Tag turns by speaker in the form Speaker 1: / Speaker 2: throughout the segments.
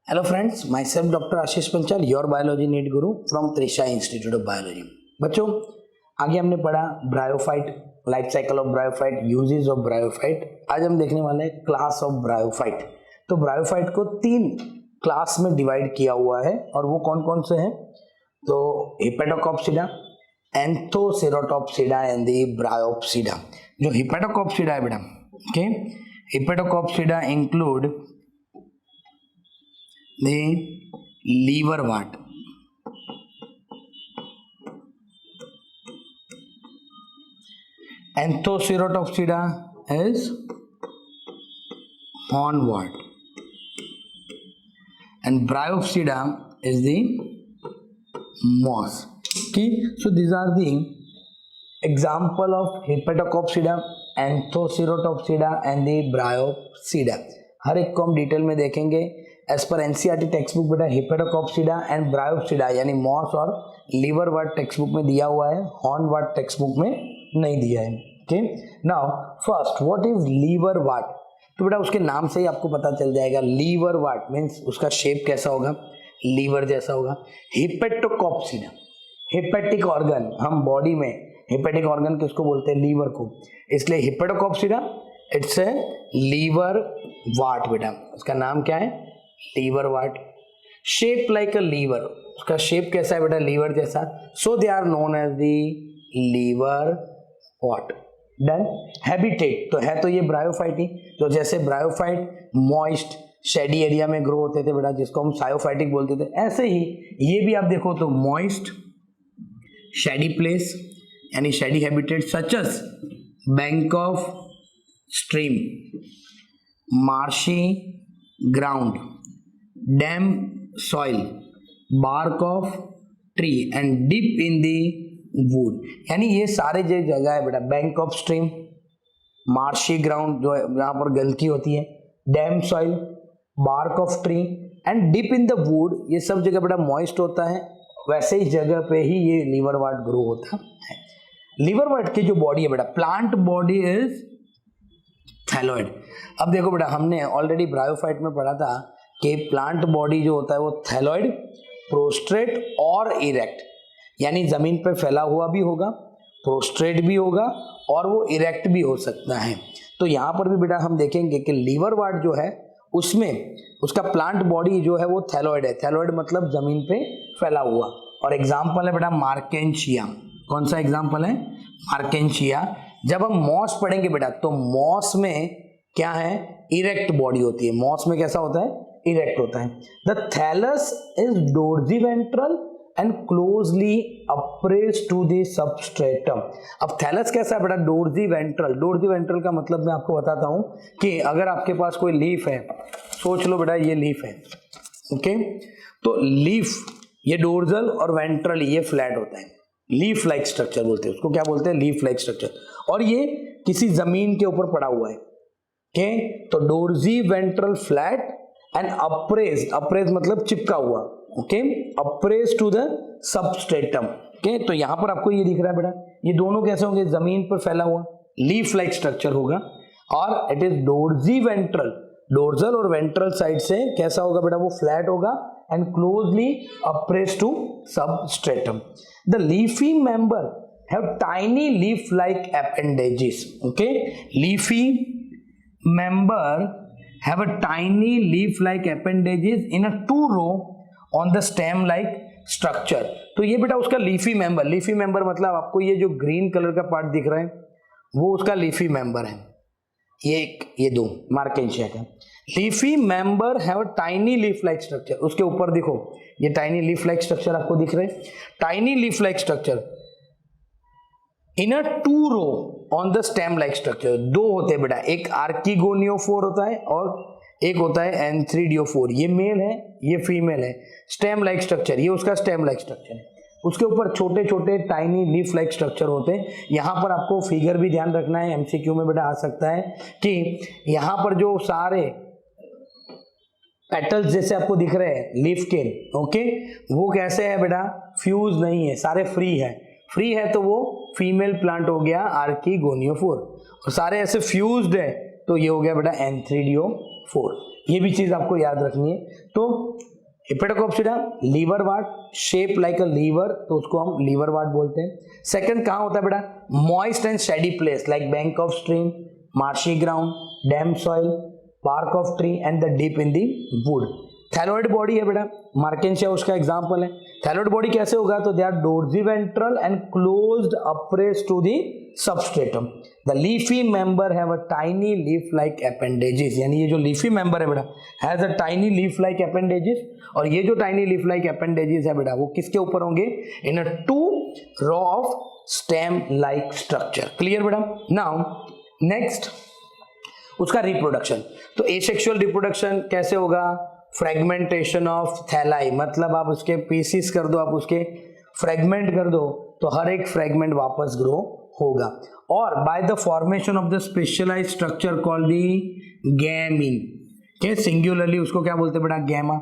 Speaker 1: Hello friends, myself Dr. Ashish Panchal, your biology NEET guru from Trisha Institute of Biology। बच्चों आगे हमने पढ़ा bryophyte, life cycle of bryophyte, uses of bryophyte. आज हम देखने वाले हैं क्लास ऑफ ब्रायोफाइट। तो ब्रायोफाइट को 3 क्लास में डिवाइड किया हुआ है और वो कौन कौन से हैं? तो हिपेटोकॉप्सिडा, एंथोसेरोटॉप्सिडा एंड दी ब्रायोप्सिडा। जो हिपेटोकॉप्सिडा है बेटा, okay, Hepaticopsida include the liverwort, Anthocerotopsida is hornwort and Bryopsida is the moss. Okay, so these are the example of Hepatocopsida, Anthocerotopsida and the Bryopsida। हर एक को हम डिटेल में देखेंगे। As per NCERT text book बेटा हिपेटोकॉप्सिडा and Bryopsida यानी moss और liverwort text book में दिया हुआ है, हॉर्नवर्ट टेक्स्ट बुक में नहीं दिया है। Okay, now first what is liverwort? तो बेटा उसके नाम से ही आपको पता चल जाएगा। लिवरवर्ट मींस उसका शेप कैसा होगा? लीवर जैसा होगा। हिपेटोकॉप्सिडा, हिपेटिक ऑर्गन, हम बॉडी में हिपेटिक ऑर्गन किसको बोलते हैं? लीवर को, इसलिए हिपेटोकॉप्सिडा इट्स ए लीवर वाट। बेटा उसका नाम क्या है? Liverwort. Shape like a liver, उसका शेप कैसा है बेटा? लीवर जैसा। So they are known as the liverwort. Done. Habitat तो है तो ये ब्रायोफाइट ही। तो जैसे ब्रायोफाइट मॉइस्ट शेडी एरिया में ग्रो होते थे बेटा, जिसको हम सायोफाइटिक बोलते थे, ऐसे ही ये भी आप देखो तो मॉइस्ट शेडी प्लेस यानी shady habitat such as bank of stream, marshy ground, damp soil, bark of tree and deep in the wood. यानी ये सारे जो जगह है बेटा, bank of stream, marshy ground जो जहाँ पर गंदगी होती है, damp soil, bark of tree and deep in the wood, ये सब जगह बेटा मॉइस्ट होता है। वैसे ही जगह पे ही ये लिवरवर्ट ग्रो होता है। लिवरवर्ट की जो बॉडी है बेटा, प्लांट बॉडी इज थैलॉइड। अब देखो बेटा हमने ऑलरेडी ब्रायोफाइट में पढ़ा था कि प्लांट बॉडी जो होता है वो थैलॉइड, प्रोस्ट्रेट और इरेक्ट, यानी जमीन पर फैला हुआ भी होगा, प्रोस्ट्रेट भी होगा और वो इरेक्ट भी हो सकता है। तो यहाँ पर भी बेटा हम देखेंगे कि लिवरवर्ट जो है उसमें उसका प्लांट बॉडी जो है वो थैलॉइड है। थैलॉइड मतलब जमीन पे फैला हुआ। और एग्जाम्पल है बेटा मार्केंशिया। कौन सा एग्जाम्पल है? मार्केंशिया। जब हम मॉस पढ़ेंगे बेटा तो मॉस में क्या है? इरेक्ट बॉडी होती है। मॉस में कैसा होता है? इरेक्ट होता है। The thallus is dorsiventral and closely appressed to the substratum. अब थैलस कैसा है बेटा? डोर्जिवेंट्रल। डोर्जिवेंट्रल का मतलब मैं आपको बताता हूं कि अगर आपके पास कोई लीफ है, सोच लो बेटा ये लीफ है, ओके, तो लीफ ये डोर्जल और वेंट्रल ये फ्लैट होता है। लीफ लाइक स्ट्रक्चर बोलते हैं उसको। क्या बोलते हैं? Leaf like structure. और ये किसी जमीन के ऊपर पड़ा हुआ है। ओके, तो dorsiventral flat and appressed, appressed मतलब चिपका हुआ, okay, appressed to the substratum. Okay, तो यहां पर आपको ये दिख रहा है बेटा, ये दोनों कैसे होंगे? जमीन पर फैला हुआ लीफ लाइक स्ट्रक्चर होगा और it is dorsiventral. Dorsal और वेंट्रल साइड से कैसा होगा बेटा? वो फ्लैट होगा and closely appressed to substratum. The leafy member have tiny leaf like appendages. Okay, leafy member have a tiny leaf like appendages in a 2 row on the stem like structure। तो ये बेटा उसका leafy member. Leafy member मतलब आपको ये जो green colour का part दिख रहा है वो उसका लीफी मेंबर है। ये दो मार्केंशिया का। Leafy member have a tiny leaf like structure. उसके ऊपर देखो ये टाइनी लीफ लाइक स्ट्रक्चर आपको दिख रहा है। Tiny leaf like structure in a 2 row on the stem like structure. 2 होते हैं बेटा, एक आर्किगोनियोफोर होता है और एक होता है एंथ्रीडियोफोर। ये मेल है, ये फीमेल है। स्टेम लाइक स्ट्रक्चर ये उसका स्टेम लाइक स्ट्रक्चर है। उसके ऊपर छोटे छोटे टाइनी लीफ लाइक स्ट्रक्चर होते हैं। यहाँ पर आपको फिगर भी ध्यान रखना है, एमसीक्यू में बेटा आ सकता है कि यहाँ पर जो सारे पेटल्स जैसे आपको दिख रहे हैं लीफ के, ओके, वो कैसे है बेटा? फ्यूज नहीं है, सारे फ्री है। फ्री है तो वो फीमेल प्लांट हो गया आर्किगोनियोफोर, और सारे ऐसे फ्यूज्ड है तो ये हो गया बेटा एंथ्रीडियोफोर। ये भी चीज आपको याद रखनी है। तो Hepaticopsida liverwort, shape like a liver, तो उसको हम लीवर वाट बोलते हैं। सेकंड कहाँ होता है बेटा? Moist and shady place like bank of stream, marshy ground, damp soil, bark of tree and the deep in the wood. Thalloid body है बेटा, मार्केंशिया उसका एग्जाम्पल है। थैलोइड बॉडी कैसे होगा? तो they are dorsiventral and closed appress to the substratum. The leafy member have a tiny leaf like appendages, यानी ये जो लीफी मेंबर है बेटा has a tiny leaf like appendages, और ये जो टाइनी लीफ लाइक एपेंडेजेस है बेटा वो किसके ऊपर होंगे? In a two row of stem like structure. Clear बेटा? नाउ नेक्स्ट उसका रिप्रोडक्शन। तो एसेक्सुअल रिप्रोडक्शन कैसे होगा? फ्रेगमेंटेशन ऑफ थैलाई, मतलब आप उसके पीसीस कर दो, आप उसके फ्रेगमेंट कर दो तो हर एक फ्रेगमेंट वापस ग्रो होगा। और by the formation of the specialized structure called the gemmae, के सिंगुलरली उसको क्या बोलते हैं बेटा? गैमा।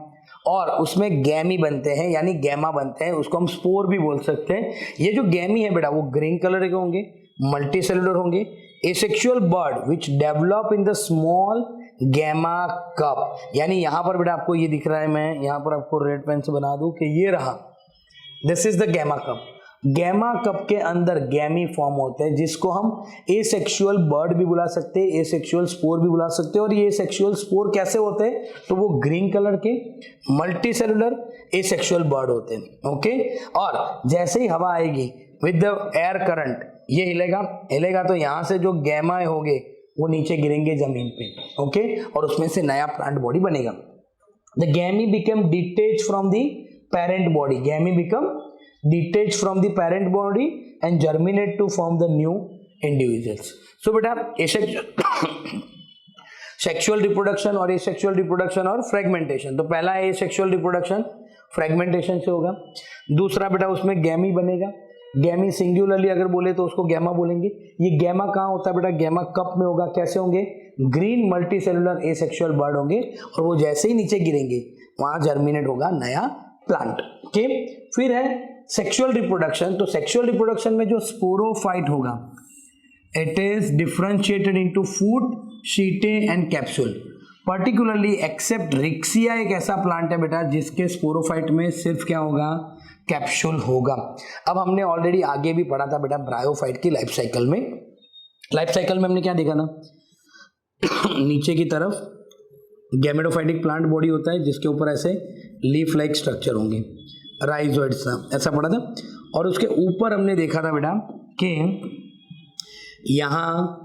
Speaker 1: और उसमें गैमी बनते हैं यानी गैमा बनते हैं, उसको हम स्पोर भी बोल सकते हैं। ये जो गैमी है बेटा वो ग्रीन कलर के होंगे, मल्टी सेलुलर होंगे। Asexual bud which develop in the small gemma cup, यानी यहां पर बेटा आपको ये दिख रहा है, मैं यहां पर आपको रेड पेन से बना दूं कि ये रहा, this is the gemma cup. Gemma cup के अंदर गैमी फॉर्म होते हैं जिसको हम एसेक्सुअल बर्ड भी बुला सकते हैं, एसेक्सुअल स्पोर भी बुला सकते हैं। और ये एसेक्सुअल स्पोर कैसे होते हैं? तो वो ग्रीन कलर के मल्टी सेलुलर एसेक्सुअल बर्ड होते हैं। ओके, और जैसे ही हवा आएगी विद द एयर करंट ये हिलेगा तो यहां से जो गैमा होंगे वो नीचे गिरेंगे जमीन पे। ओके, और उसमें से नया प्लांट बॉडी बनेगा। The gemmae become detach from the parent body, gemmae become detach from the parent body and germinate to form the new individuals. So बेटा सेक्सुअल रिप्रोडक्शन और एसेक्सुअल रिप्रोडक्शन और फ्रेगमेंटेशन। तो पहला है एसेक्सुअल रिप्रोडक्शन, फ्रेगमेंटेशन से होगा। दूसरा बेटा उसमें गैमी बनेगा, गैमी सिंगुलरली अगर बोले तो उसको गैमा बोलेंगे। ये गैमा कहाँ होता है बेटा? गैमा कप में होगा। कैसे होंगे? Green multi cellular asexual bird होंगे और वो जैसे ही नीचे गिरेंगे वहां जर्मिनेट होगा नया प्लांट। ओके, फिर है सेक्सुअल रिप्रोडक्शन। तो सेक्सुअल रिप्रोडक्शन में जो स्पोरोफाइट होगा it is differentiated into foot, seta and capsule. Particularly except Riccia एक ऐसा प्लांट है बेटा जिसके स्पोरोफाइट में सिर्फ क्या होगा? कैप्सूल होगा। अब हमने ऑलरेडी आगे भी पढ़ा था बेटा ब्रायोफाइट की लाइफ साइकिल में। लाइफ साइकिल में हमने क्या देखा था? नीचे की तरफ गैमेटोफाइटिक प्लांट बॉडी होता है जिसके ऊपर ऐसे लीफ लाइक स्ट्रक्चर होंगे, राइजोइड सा, ऐसा पढ़ा था। और उसके ऊपर हमने देखा था बेटा कि यहाँ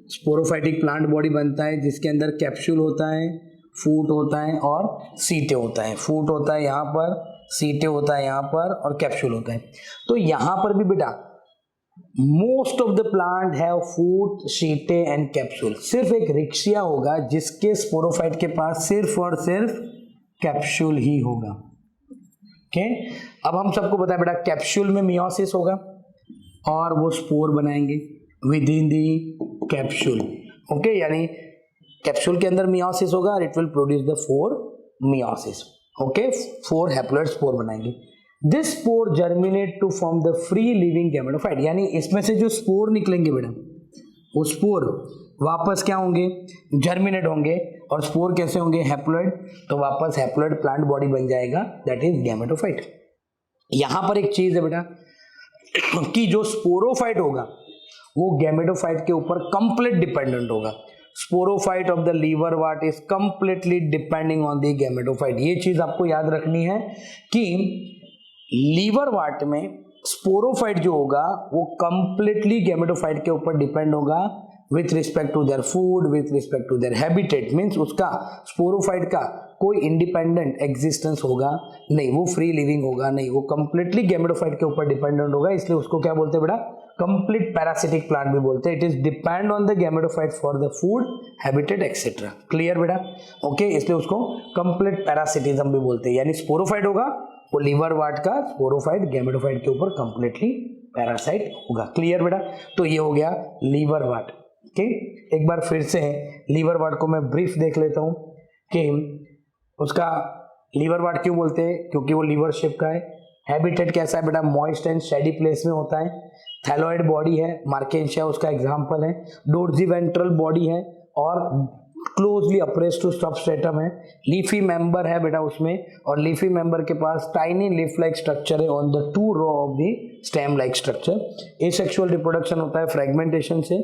Speaker 1: स्पोरोफाइटिक प्लांट बॉडी बनता है जिसके अंदर कैप्सूल होता है, फूट होता है और सीटे होता है। फूट होता है यहाँ पर, सीटे होता है यहाँ पर और कैप्सूल होता है। तो यहाँ पर भी बेटा most of the plant have foot, seta and capsule. सिर्फ एक रिक्शिया होगा जिसके स्पोरोफाइट के पास सिर्फ और सिर्फ कैप्सूल ही होगा। ओके, अब हम सबको पता है बेटा कैप्सूल में मियोसिस होगा और वो स्पोर बनाएंगे within the capsule. Okay, यानी कैप्सूल के अंदर मियोसिस होगा और it will produce the 4 meiosis. Okay, 4 haploid spore बनाएंगे। This spore germinate to form the free living gametophyte, यानी इसमें से जो स्पोर निकलेंगे बेटा वो स्पोर वापस क्या होंगे? जर्मिनेट होंगे। और स्पोर कैसे होंगे? हैप्लॉइड, तो वापस हैप्लॉइड प्लांट बॉडी बन जाएगा, दैट इज गैमेटोफाइट। यहां पर एक चीज है बेटा कि जो स्पोरोफाइट होगा वो गैमेटोफाइट के ऊपर कंप्लीट डिपेंडेंट होगा। Sporophyte of the liverwort is completely depending on the gametophyte. ये चीज आपको याद रखनी है कि लीवर वाट में स्पोरोफाइट जो होगा वो कंप्लीटली गैमेटोफाइट के ऊपर डिपेंड होगा with respect to their food, with respect to their habitat. Means उसका स्पोरोफाइट का कोई इंडिपेंडेंट एग्जिस्टेंस होगा नहीं, वो फ्री लिविंग होगा नहीं, वो कंप्लीटली गैमेटोफाइट के ऊपर डिपेंडेंट होगा। इसलिए उसको क्या बोलते हैं बेटा? कंप्लीट पैरासिटिक प्लांट भी बोलते हैं। It is depend on the gametophyte for the food, habitat etcetera. Clear बेटा? ओके, इसलिए उसको कंप्लीट पैरासिटिज्म भी बोलते हैं। यानी स्पोरोफाइट होगा वो लीवर वाट का स्पोरोफाइट गैमेटोफाइट के ऊपर कंप्लीटली पैरासाइट होगा। क्लियर बेटा? तो ये हो गया लीवर वाट। ओके, एक बार फिर से लीवर वाट को मैं ब्रीफ देख लेता हूं कि उसका लीवर वाट क्यों बोलते हैं? क्योंकि वो लीवर शेप का है। हैबिटेट कैसा है बेटा? मॉइस्ट एंड शेडी प्लेस में होता है। थैलोइड बॉडी है, मार्केंशिया उसका एग्जाम्पल है। डोर्सिवेंट्रल बॉडी है और क्लोजली अप्रेस टू सबस्ट्रेटम है, लीफी मेंबर है बेटा उसमें, और लीफी मेंबर के पास टाइनी लीफ लाइक स्ट्रक्चर है on the two row of the stem like structure. Asexual reproduction होता है फ्रेगमेंटेशन से।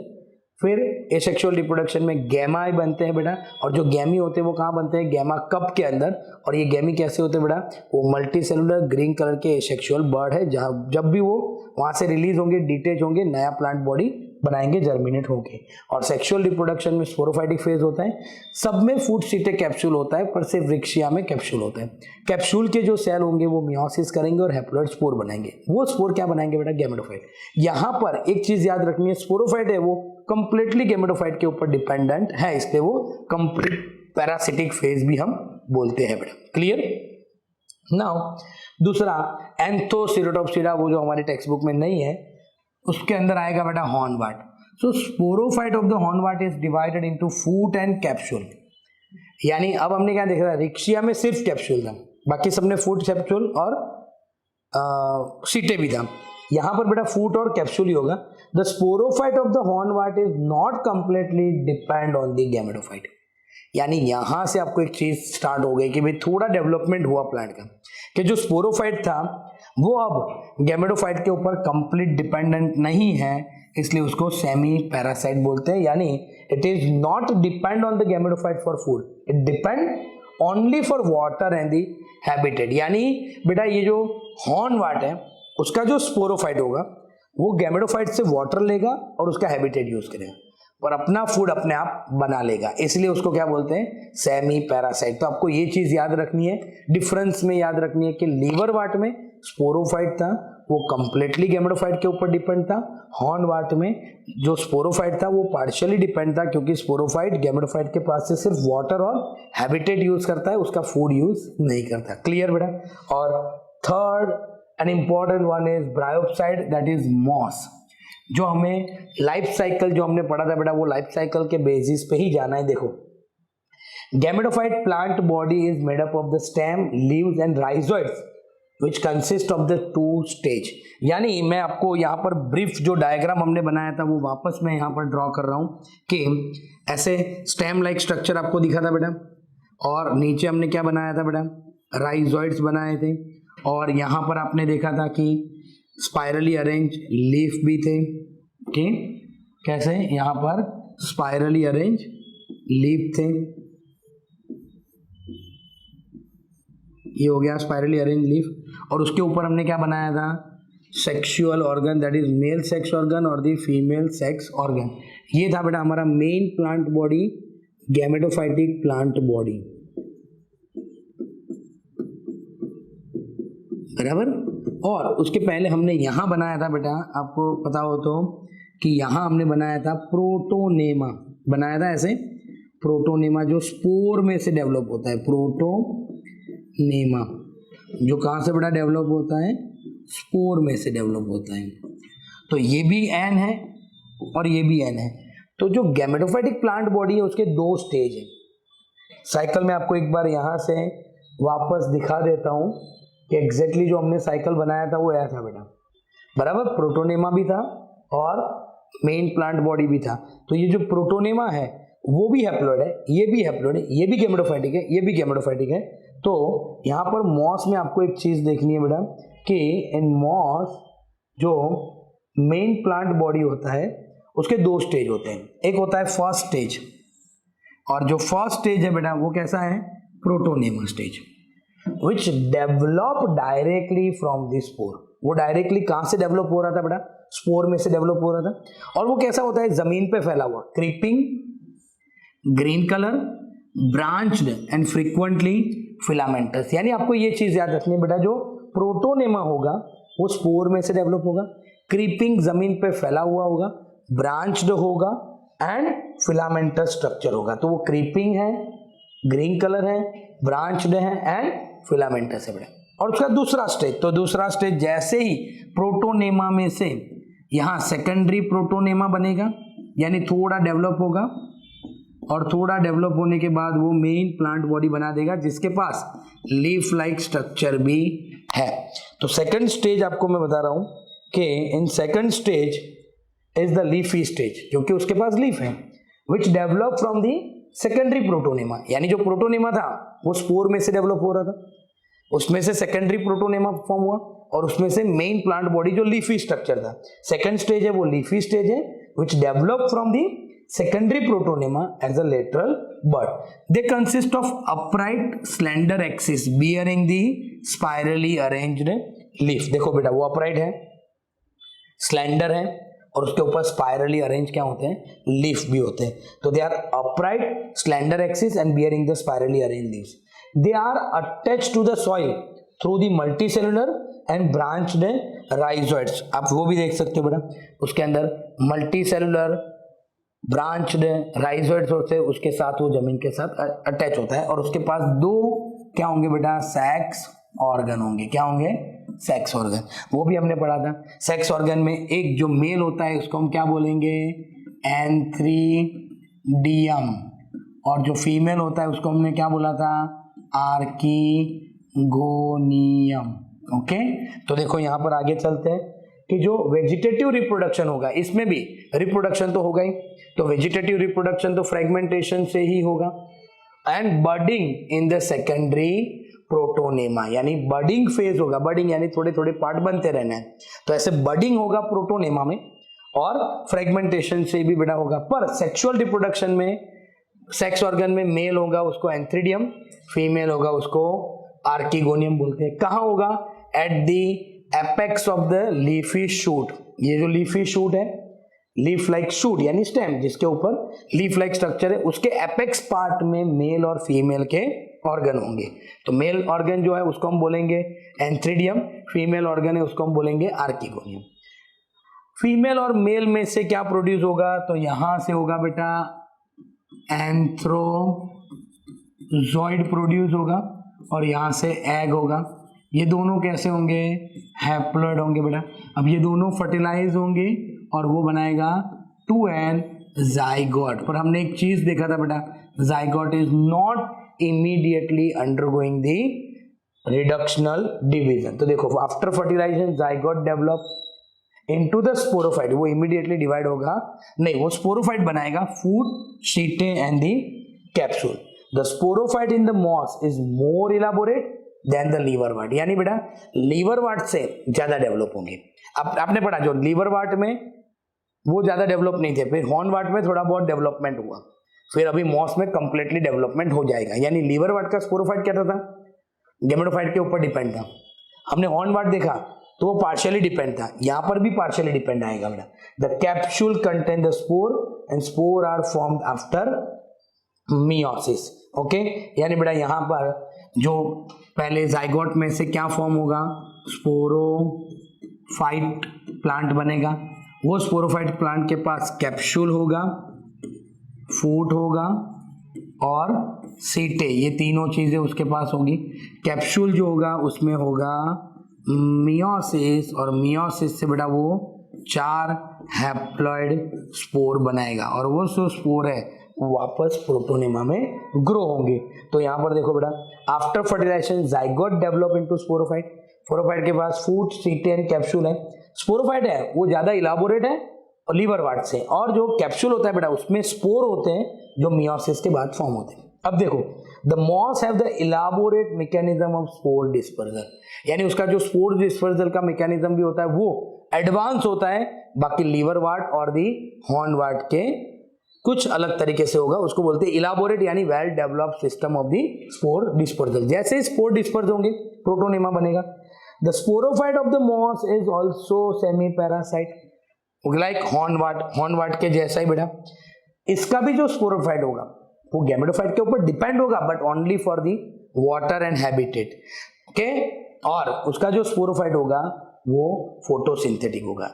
Speaker 1: फिर एसेक्सुअल रिप्रोडक्शन में गैमाई बनते हैं बेटा, और जो गैमी होते हैं वो कहाँ बनते हैं, गैमा कप के अंदर। और ये गैमी कैसे होते हैं बेटा, वो मल्टी सेलुलर ग्रीन कलर के एसेक्सुअल बर्ड है, जहाँ जब भी वो वहां से रिलीज होंगे, डिटेच होंगे, नया प्लांट बॉडी बनाएंगे, जर्मिनेट होंगे। और सेक्सुअल रिप्रोडक्शन में स्पोरोफाइटिक फेज होता है। सब में फूट सीटे कैप्सूल होता है, पर सिर्फ रिक्शिया में कैप्सूल होता है। कैप्सूल के जो सेल होंगे वो मियोसिस करेंगे और हैप्लॉइड स्पोर बनाएंगे। वो स्पोर क्या बनाएंगे बेटा, गैमेटोफाइट। यहाँ पर एक चीज याद रखनी है, स्पोरोफाइट है वो कंप्लीटली गैमेटोफाइट के ऊपर डिपेंडेंट है, इसलिए वो कंप्लीट पैरासिटिक फेज भी हम बोलते हैं बेटा। क्लियर। नाउ दूसरा एंथोसिरोटोप्सिरा, वो जो हमारी टेक्स्ट बुक में नहीं है, उसके अंदर आएगा बेटा hornwort. So sporophyte of the hornwort is divided into foot and capsule. यानी अब हमने क्या देखा था, रिक्शिया में सिर्फ कैप्सूल था, बाकी सबने फूट, कैप्सूल और सीटे भी था। यहां पर बेटा फूट और कैप्सूल ही होगा। The sporophyte of the hornwort is not completely depend on the gametophyte. यानी यहां से आपको एक चीज स्टार्ट हो गई कि भाई थोड़ा डेवलपमेंट हुआ प्लांट का, कि जो स्पोरोफाइट था वो अब गैमेटोफाइट के ऊपर कंप्लीट डिपेंडेंट नहीं है, इसलिए उसको सेमी पैरासाइट बोलते हैं। यानी it is not depend on the gametophyte for food, it depend only for water and the habitat. यानी बेटा ये जो हॉर्नवार्ट है उसका जो स्पोरोफाइट होगा वो गैमेटोफाइट से वाटर लेगा और उसका हैबिटेट यूज करेगा, पर अपना फूड अपने आप बना लेगा, इसलिए उसको क्या बोलते हैं, सेमी पैरासाइट। तो आपको ये चीज याद रखनी है, डिफरेंस में याद रखनी है कि लीवर वाट में स्पोरोफाइट था वो कंप्लीटली गैमेटोफाइट के ऊपर डिपेंड था, हॉर्न वाट में जो स्पोरोफाइट था वो पार्शियली डिपेंड था, क्योंकि स्पोरोफाइट गैमेटोफाइट के पास से सिर्फ वाटर और हैबिटेट यूज करता है, उसका फूड यूज नहीं करता। क्लियर बेटा। और third and important one is Bryopsida, that is moss. जो हमें लाइफ साइकिल जो हमने पढ़ा था बेटा, वो लाइफ साइकिल के बेसिस पे ही जाना है। देखो, gametophyte plant body is made up of the stem, leaves and rhizoids which consist of the two stage. यानी मैं आपको यहाँ पर ब्रीफ जो डायग्राम हमने बनाया था वो वापस मैं यहाँ पर ड्रॉ कर रहा हूँ कि ऐसे स्टेम लाइक स्ट्रक्चर आपको दिखा था बेटा, और नीचे हमने क्या बनाया था बेटा, राइजोइड्स बनाए थे, और यहाँ पर आपने देखा था कि स्पाइरली अरेंज लीफ भी थे। ओके, कैसे, यहाँ पर स्पाइरली अरेंज लीफ थे, ये हो गया स्पाइरली अरेंज लीफ। और उसके ऊपर हमने क्या बनाया था, sexual organ, that is male sex organ और द फीमेल सेक्स ऑर्गन। ये था बेटा हमारा main plant body, gametophytic plant body, बराबर। और उसके पहले हमने यहां बनाया था बेटा, आपको पता हो तो, कि यहां हमने बनाया था प्रोटोनेमा, बनाया था ऐसे प्रोटोनेमा, जो स्पोर में से डेवलप होता है। प्रोटोनेमा जो कहां से बेटा डेवलप होता है, स्पोर में से डेवलप होता है। तो ये भी एन है और ये भी एन है। तो जो गैमेटोफाइटिक प्लांट बॉडी है उसके दो स्टेज है। साइकिल में आपको एक बार यहां से वापस दिखा देता हूं कि एग्जैक्टली जो हमने साइकिल बनाया था वो ऐसा था बेटा, बराबर। प्रोटोनेमा भी था और मेन प्लांट बॉडी भी था। तो ये जो प्रोटोनेमा है वो भी हैप्लॉइड है, ये भी हैप्लॉइड है, ये भी गैमेटोफाइटिक है, ये भी गैमेटोफाइटिक है। तो यहाँ पर मॉस में आपको एक चीज देखनी है बेटा कि इन मॉस जो मेन प्लांट बॉडी होता है उसके दो स्टेज होते हैं। एक होता है फर्स्ट स्टेज, और जो फर्स्ट स्टेज है बेटा वो कैसा है, protonema stage, which develop directly from the spore। वो डायरेक्टली कहां से डेवलप हो रहा था बेटा, स्पोर में से डेवलप हो रहा था। और वो कैसा होता है, जमीन पे फैला हुआ, creeping, green colour, branched and frequently filamentous. यानी आपको ये चीज याद रखनी है बेटा, जो प्रोटोनेमा होगा वो स्पोर में से डेवलप होगा, क्रीपिंग जमीन पे फैला हुआ होगा, ब्रांच्ड होगा एंड फिलामेंटस स्ट्रक्चर होगा। तो वो क्रीपिंग है, ग्रीन कलर है, ब्रांच्ड है एंड फिलामेंटस है बेटा। और उसका दूसरा स्टेज, तो दूसरा स्टेज जैसे ही प्रोटोनेमा में से यहाँ सेकेंडरी प्रोटोनेमा बनेगा, यानी थोड़ा डेवलप होगा, और थोड़ा डेवलप होने के बाद वो मेन प्लांट बॉडी बना देगा जिसके पास लीफ लाइक स्ट्रक्चर भी है। तो सेकंड स्टेज आपको मैं बता रहा हूं कि in second stage is the leafy stage, जो कि उसके पास लीफ है, which develop from the secondary protonema, यानी जो प्रोटोनेमा था वो स्पोर में से डेवलप हो रहा था, उसमें से सेकेंडरी प्रोटोनेमा फॉर्म हुआ और उसमें से मेन प्लांट बॉडी जो लीफी स्ट्रक्चर था, सेकेंड स्टेज है वो लीफी स्टेज है which develop from the secondary protonema as a lateral bud. They consist of upright slender axis bearing the spirally arranged leaf. देखो बेटा वो upright है, slender है और उसके ऊपर spirally arranged क्या होते हैं, leaf भी होते हैं. तो they are upright slender axis and bearing the spirally arranged leaves. They are attached to the soil through the multicellular and branched rhizoids. आप वो भी देख सकते हो बेटा, उसके अंदर multicellular ब्रांच्ड राइजोइड्स होते हैं, उसके साथ वो जमीन के साथ अटैच होता है और उसके पास दो क्या होंगे बेटा, सेक्स ऑर्गन होंगे. क्या होंगे, सेक्स ऑर्गन. वो भी हमने पढ़ा था. सेक्स ऑर्गन में एक जो मेल होता है उसको हम क्या बोलेंगे, एंथ्रीडियम, और जो फीमेल होता है उसको हमने क्या बोला था, आर्कीगोनियम. ओके, तो देखो यहाँ पर आगे चलते हैं कि जो वेजिटेटिव रिप्रोडक्शन होगा इसमें भी रिप्रोडक्शन तो होगा ही, तो वेजिटेटिव रिप्रोडक्शन तो फ्रेगमेंटेशन से ही होगा. And budding in the secondary protonema, यानी बडिंग फेज होगा. बडिंग यानी थोड़े थोड़े पार्ट बनते रहना है, तो ऐसे बडिंग होगा प्रोटोनेमा में और फ्रेगमेंटेशन से भी बड़ा होगा. पर सेक्सुअल रिप्रोडक्शन में सेक्स ऑर्गन में मेल होगा उसको एंथ्रीडियम, फीमेल होगा उसको आर्कीगोनियम बोलते हैं. कहाँ होगा, at the apex of the leafy shoot. ये जो लीफी शूट है, लीफ लाइक शूट यानी स्टेम जिसके ऊपर लीफ लाइक स्ट्रक्चर है, उसके एपेक्स पार्ट में मेल और फीमेल के ऑर्गन होंगे. तो मेल ऑर्गन जो है उसको हम बोलेंगे एंथ्रीडियम, फीमेल ऑर्गन है उसको हम बोलेंगे आर्कीगोनियम. फीमेल और मेल में से क्या प्रोड्यूस होगा, तो यहां से होगा बेटा एंथ्रोजॉइड प्रोड्यूस होगा और यहां से एग होगा. ये दोनों कैसे होंगे, हैप्लॉइड होंगे बेटा. अब ये दोनों फर्टिलाइज होंगे और वो बनाएगा 2n जाइगोट. पर हमने एक चीज देखा था बेटा, zygote is not immediately undergoing the reductional division. तो देखो after fertilization zygote develop into the sporophyte, वो इमीडिएटली डिवाइड होगा नहीं, वो स्पोरोफाइट बनाएगा foot, seta and the capsule. The sporophyte in the moss is more elaborate than the liverwort, यानी बेटा liver ward से ज्यादा डेवलप होंगे. अब आपने पढ़ा जो लीवर वार्ट में वो ज्यादा डेवलप नहीं थे, फिर हॉर्न वार्ट में थोड़ा बहुत डेवलपमेंट हुआ, फिर अभी मॉस में कंप्लीटली डेवलपमेंट हो जाएगा. यानी लीवर वार्ट का स्पोरोफाइट क्या था, गैमेटोफाइट के ऊपर डिपेंड था. हमने हॉर्न वार्ट देखा तो वो पार्शियली डिपेंड था, यहां पर भी पार्शियली डिपेंड आएगा बेटा. The capsule contain the spore and spore are formed after meiosis. Okay, यानी बेटा यहां पर जो पहले जाइगोट में से क्या फॉर्म होगा, स्पोरोफाइट प्लांट बनेगा. वो स्पोरोफाइट प्लांट के पास कैप्सूल होगा, फूट होगा और सीटे, ये तीनों चीजें उसके पास होगी. कैप्सूल जो होगा उसमें होगा मियोसिस और मियोसिस से बेटा वो 4 हैप्लॉइड स्पोर बनाएगा और वो जो स्पोर है वापस प्रोटोनेमा में ग्रो होंगे. तो यहां पर देखो बेटा after fertilization zygote develop into sporophyte. Sporophyte के पास फूट, सीटे एंड कैप्सूल है. स्पोरोफाइट है वो ज्यादा इलाबोरेट है और लीवर वार्ट से, और जो कैप्सूल होता है बेटा उसमें स्पोर होते हैं जो मियोसिस के बाद फॉर्म होते हैं. अब देखो the moss have the elaborate mechanism of spore dispersal, यानी उसका जो स्पोर डिस्पर्सल का मैकेनिज्म भी होता है वो एडवांस होता है, बाकी लीवर वार्ट और दी हॉर्न वार्ट के कुछ अलग तरीके से होगा. उसको बोलते हैं इलाबोरेट यानी well developed system of the spore dispersal. जैसे ही स्पोर डिस्पर्स होंगे प्रोटोनेमा बनेगा. The sporophyte of the moss is also semi parasite like hornwort के जैसा ही बेटा. इसका भी जो स्पोरोफाइट होगा वो गैमेटोफाइट के ऊपर डिपेंड होगा but only for the water and habitat. Okay, और उसका जो स्पोरोफाइट होगा वो फोटोसिंथेटिक होगा.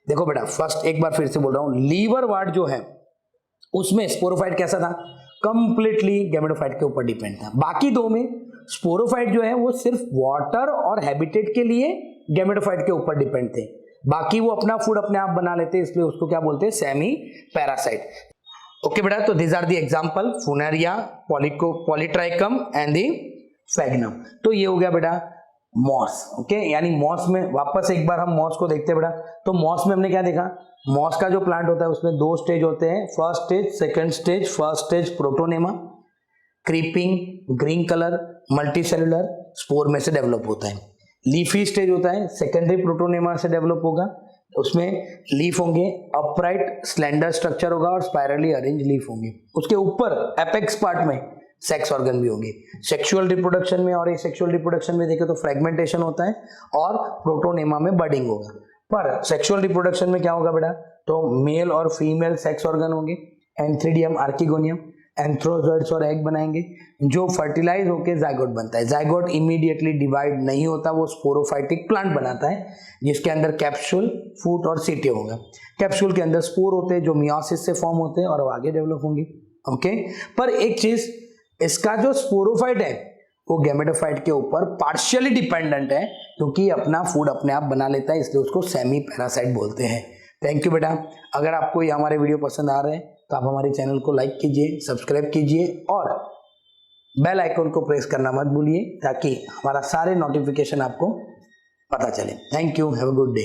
Speaker 1: देखो बेटा फर्स्ट एक बार फिर से बोल रहा हूं, लीवर वार्ट जो है उसमें स्पोरोफाइट कैसा था, कंप्लीटली गैमेटोफाइट के ऊपर डिपेंड था. बाकी दो में स्पोरोफाइट जो है वो सिर्फ वाटर और हैबिटेट के लिए गैमेटोफाइट के ऊपर डिपेंड थे, बाकी वो अपना फूड अपने आप बना लेते, इसलिए उसको क्या बोलते हैं, सेमी पैरासाइट. ओके बेटा, तो this are the example, Funaria, Polytrichum and the Sphagnum. तो ये हो गया बेटा मॉस। ओके, यानी मॉस में वापस एक बार हम मॉस को देखते हैं बेटा। तो मॉस में हमने क्या देखा, मॉस का जो प्लांट होता है उसमें 2 स्टेज होते हैं, first stage, second stage. First stage protonema, creeping, green colour, multicellular, spore में से डेवलप होता है। लीफी स्टेज होता है, सेकेंडरी प्रोटोनेमा से डेवलप होगा, उसमें लीफ होंगे, अपराइट स्लेंडर स्ट्रक्चर होगा और स्पाइरली अरेंज लीफ होंगे। उसके ऊपर एपेक्स पार्ट में सेक्स ऑर्गन भी होंगे। सेक्सुअल रिप्रोडक्शन में और सेक्सुअल रिप्रोडक्शन में देखें तो फ्रेगमेंटेशन होता है और प्रोटोनेमा में बडिंग होगा। पर सेक्सुअल रिप्रोडक्शन में क्या होगा बेटा, तो मेल और फीमेल सेक्स ऑर्गन होंगे, एंथ्रीडियम, आर्किगोनियम, एंथ्रोजोइड्स और एग बनाएंगे जो फर्टिलाइज होकर जाइगोट बनता है। जाइगोट इमीडिएटली डिवाइड नहीं होता, वो स्पोरोफाइटिक प्लांट बनाता है जिसके अंदर कैप्सूल, फूट और सीटे होगा। कैप्सूल के अंदर स्पोर होते हैं जो मियोसिस से फॉर्म होते हैं और वो आगे डेवलप होंगे। ओके, पर एक चीज, इसका जो स्पोरोफाइट है वो गैमेटोफाइट के ऊपर पार्शियली डिपेंडेंट है क्योंकि अपना फूड अपने आप बना लेता है, इसलिए उसको सेमी पैरासाइट बोलते हैं। थैंक यू बेटा। अगर आपको ये हमारे वीडियो पसंद आ रहे हैं तो आप हमारे चैनल को लाइक कीजिए, सब्सक्राइब कीजिए और बेल आइकन को प्रेस करना मत भूलिए ताकि हमारा सारे नोटिफिकेशन आपको पता चले। Thank you, have a good day.